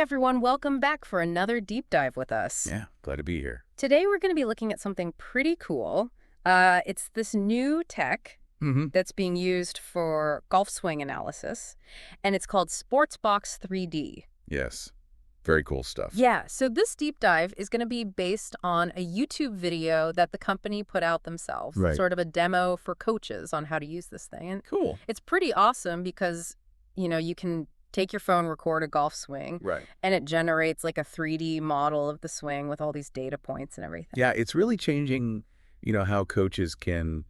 everyone, welcome back for another deep dive with us. Yeah, glad to be here. Today we're going to be looking at something pretty cool. It's this new tech Mm-hmm. that's being used for golf swing analysis, and it's called Sportsbox 3D. Yes, very cool stuff. Yeah, so this deep dive is going to be based on a YouTube video that the company put out themselves, Right. sort of a demo for coaches on how to use this thing. And Cool. it's pretty awesome because, you can take your phone, record a golf swing, Right. and it generates like a 3D model of the swing with all these data points and everything. Yeah, it's really changing, how coaches can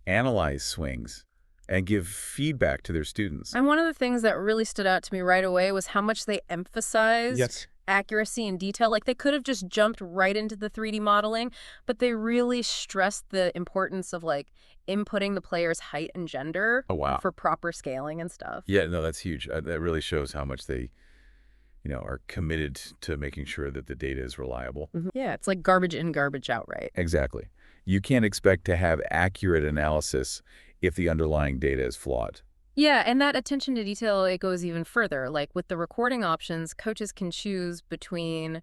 analyze swings and give feedback to their students. And one of the things that really stood out to me right away was how much they emphasized Yes. accuracy and detail. Like they could have just jumped right into the 3D modeling, but they really stressed the importance of like inputting the player's height and gender Oh, wow. for proper scaling and stuff. Yeah, no, that's huge. That really shows how much they, are committed to making sure that the data is reliable. Yeah, it's like garbage in, garbage out, right? Exactly. You can't expect to have accurate analysis if the underlying data is flawed. Yeah, and that attention to detail, it goes even further. Like with the recording options, coaches can choose between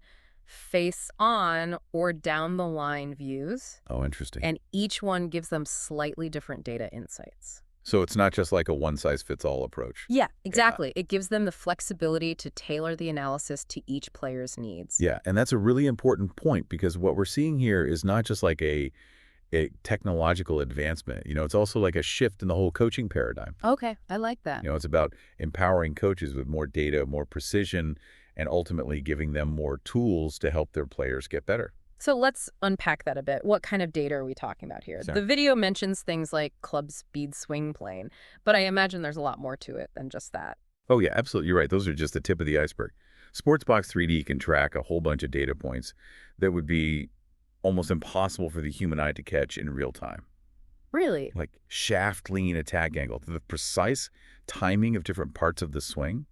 face-on or down-the-line views, Oh, interesting. and each one gives them slightly different data insights. So it's not just like a one-size-fits-all approach. Yeah, exactly. It gives them the flexibility to tailor the analysis to each player's needs. Yeah, and that's a really important point because what we're seeing here is not just like a technological advancement. It's also like a shift in the whole coaching paradigm. Okay, I like that. It's about empowering coaches with more data, more precision, and ultimately giving them more tools to help their players get better. So let's unpack that a bit. What kind of data are we talking about here? Sure. The video mentions things like club speed swing plane, but I imagine there's a lot more to it than just that. Oh, yeah, absolutely. You're right. Those are just the tip of the iceberg. Sportsbox 3D can track a whole bunch of data points that would be almost impossible for the human eye to catch in real time. Really? Like shaft lean attack angle, the precise timing of different parts of the swing.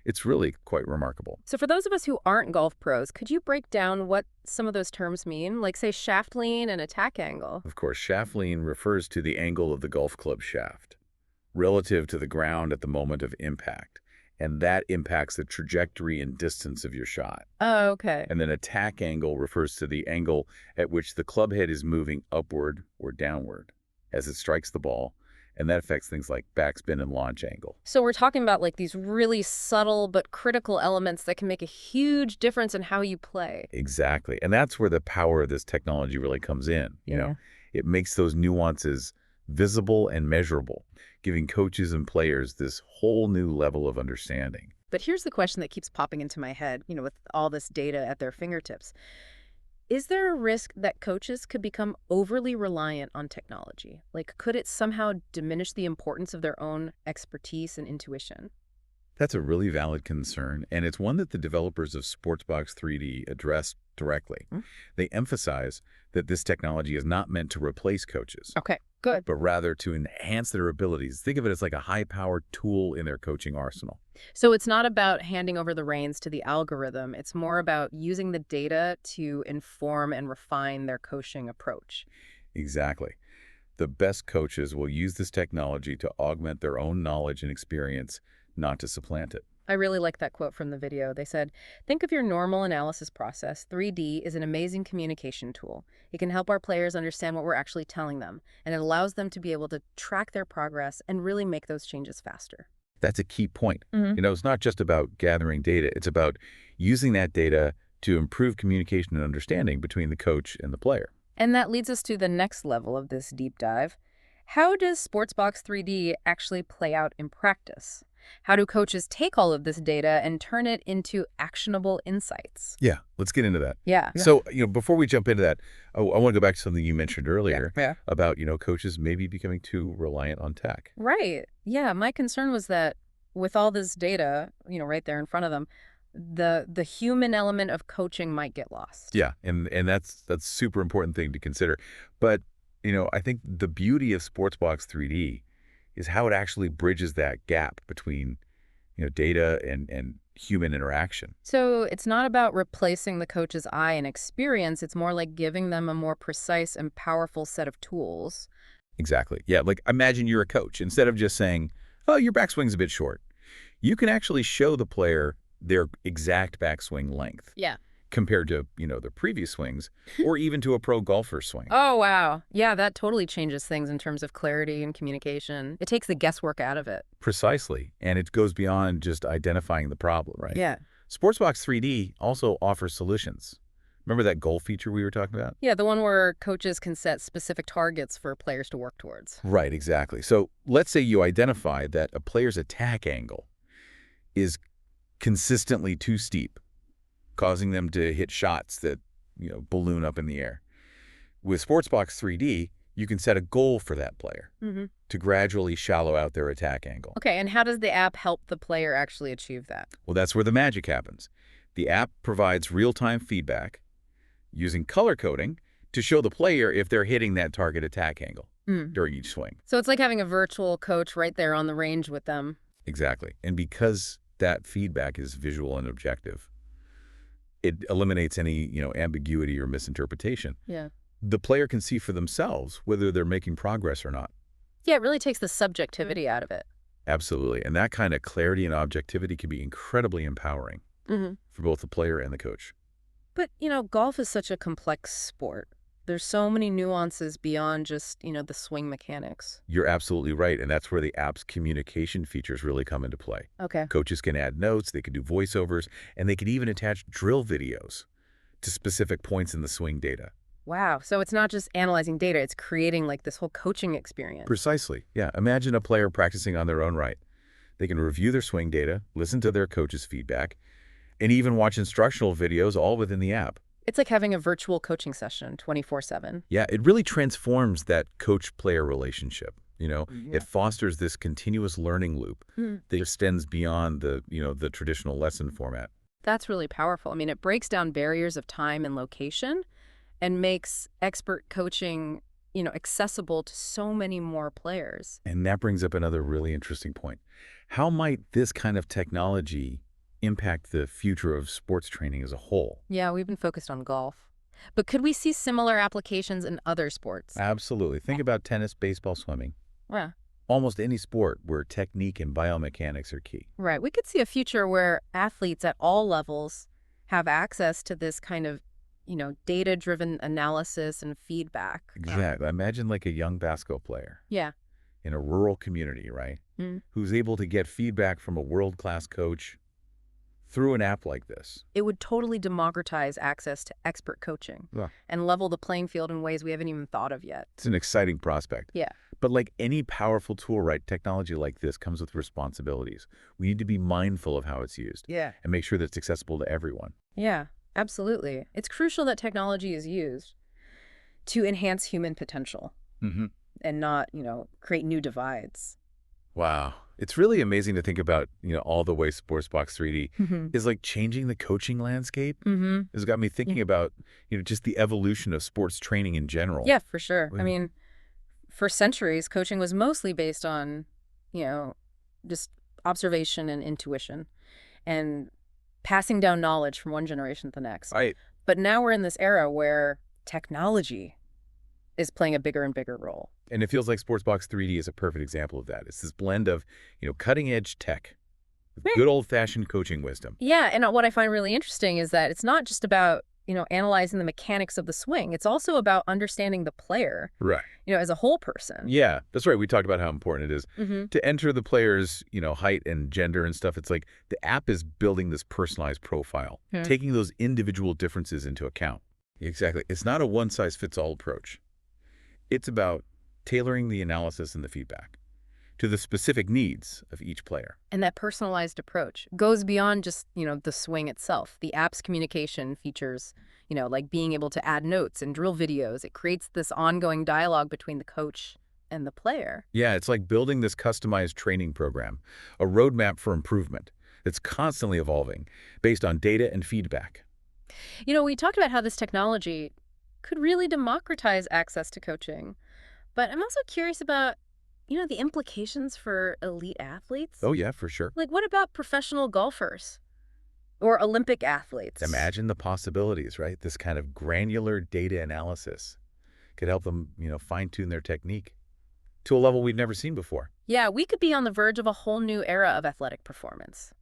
It's really quite remarkable. So for those of us who aren't golf pros, could you break down what some of those terms mean? Like say shaft lean and attack angle. Of course, shaft lean refers to the angle of the golf club shaft relative to the ground at the moment of impact, and that impacts the trajectory and distance of your shot. Oh, okay. And then attack angle refers to the angle at which the club head is moving upward or downward as it strikes the ball, and that affects things like backspin and launch angle. So we're talking about like these really subtle but critical elements that can make a huge difference in how you play. Exactly. And that's where the power of this technology really comes in. Yeah. It makes those nuances visible and measurable, giving coaches and players this whole new level of understanding. But here's the question that keeps popping into my head, with all this data at their fingertips. Is there a risk that coaches could become overly reliant on technology? Like, could it somehow diminish the importance of their own expertise and intuition? That's a really valid concern, and it's one that the developers of Sportsbox 3D address directly. They emphasize that this technology is not meant to replace coaches, Okay, good. but rather to enhance their abilities. Think of it as like a high-powered tool in their coaching arsenal. So it's not about handing over the reins to the algorithm. It's more about using the data to inform and refine their coaching approach. Exactly. The best coaches will use this technology to augment their own knowledge and experience, not to supplant it. I really like that quote from the video. They said, think of your normal analysis process. 3D is an amazing communication tool. It can help our players understand what we're actually telling them, and it allows them to be able to track their progress and really make those changes faster. That's a key point. It's not just about gathering data. It's about using that data to improve communication and understanding between the coach and the player. And that leads us to the next level of this deep dive. How does Sportsbox 3D actually play out in practice? How do coaches take all of this data and turn it into actionable insights? Yeah, let's get into that. Yeah. So, before we jump into that, I want to go back to something you mentioned earlier Yeah. about, coaches maybe becoming too reliant on tech. Right. Yeah, my concern was that with all this data, right there in front of them, the human element of coaching might get lost. Yeah, and that's super important thing to consider. But, I think the beauty of Sportsbox 3D is how it actually bridges that gap between, data and human interaction. So it's not about replacing the coach's eye and experience. It's more like giving them a more precise and powerful set of tools. Exactly. Yeah, like imagine you're a coach. Instead of just saying, oh, your backswing's a bit short, you can actually show the player their exact backswing length Yeah. compared to, their previous swings or even to a pro golfer's swing. Oh, wow. Yeah, that totally changes things in terms of clarity and communication. It takes the guesswork out of it. Precisely. And it goes beyond just identifying the problem, right? Yeah. Sportsbox 3D also offers solutions. Remember that goal feature we were talking about? Yeah, the one where coaches can set specific targets for players to work towards. Right, exactly. So let's say you identify that a player's attack angle is consistently too steep, causing them to hit shots that, balloon up in the air. With Sportsbox 3D, you can set a goal for that player to gradually shallow out their attack angle. Okay, and how does the app help the player actually achieve that? Well, that's where the magic happens. The app provides real-time feedback using color coding to show the player if they're hitting that target attack angle during each swing. So it's like having a virtual coach right there on the range with them. Exactly. And because that feedback is visual and objective, it eliminates any, ambiguity or misinterpretation. Yeah. The player can see for themselves whether they're making progress or not. Yeah, it really takes the subjectivity out of it. Absolutely. And that kind of clarity and objectivity can be incredibly empowering for both the player and the coach. But, golf is such a complex sport. There's so many nuances beyond just, the swing mechanics. You're absolutely right. And that's where the app's communication features really come into play. Okay. Coaches can add notes, they can do voiceovers, and they can even attach drill videos to specific points in the swing data. Wow. So it's not just analyzing data, it's creating like this whole coaching experience. Precisely. Yeah. Imagine a player practicing on their own right. They can review their swing data, listen to their coach's feedback, and even watch instructional videos all within the app. It's like having a virtual coaching session 24/7. Yeah, it really transforms that coach-player relationship. It fosters this continuous learning loop that extends beyond the traditional lesson format. That's really powerful. I mean, it breaks down barriers of time and location and makes expert coaching, accessible to so many more players. And that brings up another really interesting point. How might this kind of technology impact the future of sports training as a whole? Yeah, we've been focused on golf. But could we see similar applications in other sports? Absolutely. Think about tennis, baseball, swimming. Yeah. Almost any sport where technique and biomechanics are key. Right. We could see a future where athletes at all levels have access to this kind of, data-driven analysis and feedback. Exactly. Imagine like a young basketball player Yeah. in a rural community, right? Who's able to get feedback from a world-class coach through an app like this. It would totally democratize access to expert coaching and level the playing field in ways we haven't even thought of yet. It's an exciting prospect. Yeah. But like any powerful tool, right, technology like this comes with responsibilities. We need to be mindful of how it's used. Yeah. And make sure that it's accessible to everyone. Yeah, absolutely. It's crucial that technology is used to enhance human potential and not, create new divides. Wow. It's really amazing to think about, all the ways Sportsbox 3D is like changing the coaching landscape. It's got me thinking about, just the evolution of sports training in general. Yeah, for sure. Yeah. I mean, for centuries, coaching was mostly based on, just observation and intuition and passing down knowledge from one generation to the next. Right. But now we're in this era where technology is playing a bigger and bigger role. And it feels like Sportsbox 3D is a perfect example of that. It's this blend of, cutting-edge tech with good old-fashioned coaching wisdom. Yeah, and what I find really interesting is that it's not just about, analyzing the mechanics of the swing. It's also about understanding the player, Right. As a whole person. Yeah, that's right. We talked about how important it is to enter the player's, height and gender and stuff. It's like the app is building this personalized profile, taking those individual differences into account. Exactly. It's not a one-size-fits-all approach. It's about tailoring the analysis and the feedback to the specific needs of each player. And that personalized approach goes beyond just, the swing itself. The app's communication features, like being able to add notes and drill videos. It creates this ongoing dialogue between the coach and the player. Yeah, it's like building this customized training program, a roadmap for improvement that's constantly evolving based on data and feedback. We talked about how this technology could really democratize access to coaching. But I'm also curious about, the implications for elite athletes. Oh, yeah, for sure. Like, what about professional golfers or Olympic athletes? Imagine the possibilities, right? This kind of granular data analysis could help them, fine-tune their technique to a level we've never seen before. Yeah, we could be on the verge of a whole new era of athletic performance,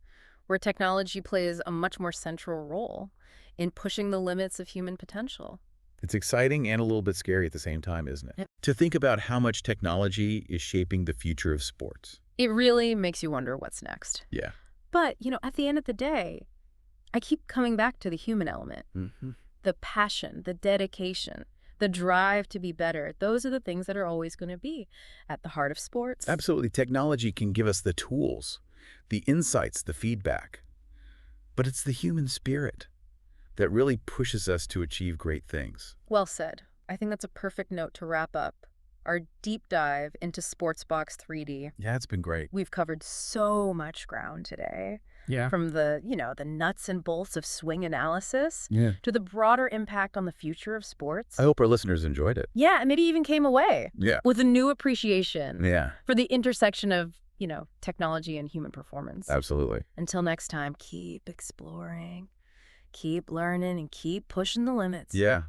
where technology plays a much more central role in pushing the limits of human potential. It's exciting and a little bit scary at the same time, isn't it? Yep. To think about how much technology is shaping the future of sports. It really makes you wonder what's next. Yeah. But, at the end of the day, I keep coming back to the human element. Hmm. The passion, the dedication, the drive to be better. Those are the things that are always going to be at the heart of sports. Absolutely. Technology can give us the tools, the insights, the feedback. But it's the human spirit that really pushes us to achieve great things. Well said. I think that's a perfect note to wrap up our deep dive into Sportsbox 3D. Yeah, it's been great. We've covered so much ground today, Yeah. from the nuts and bolts of swing analysis Yeah. to the broader impact on the future of sports. I hope our listeners enjoyed it. Yeah, and maybe even came away Yeah. with a new appreciation Yeah, for the intersection of, technology and human performance. absolutely. Until next time, keep exploring, keep learning, and keep pushing the limits. Yeah.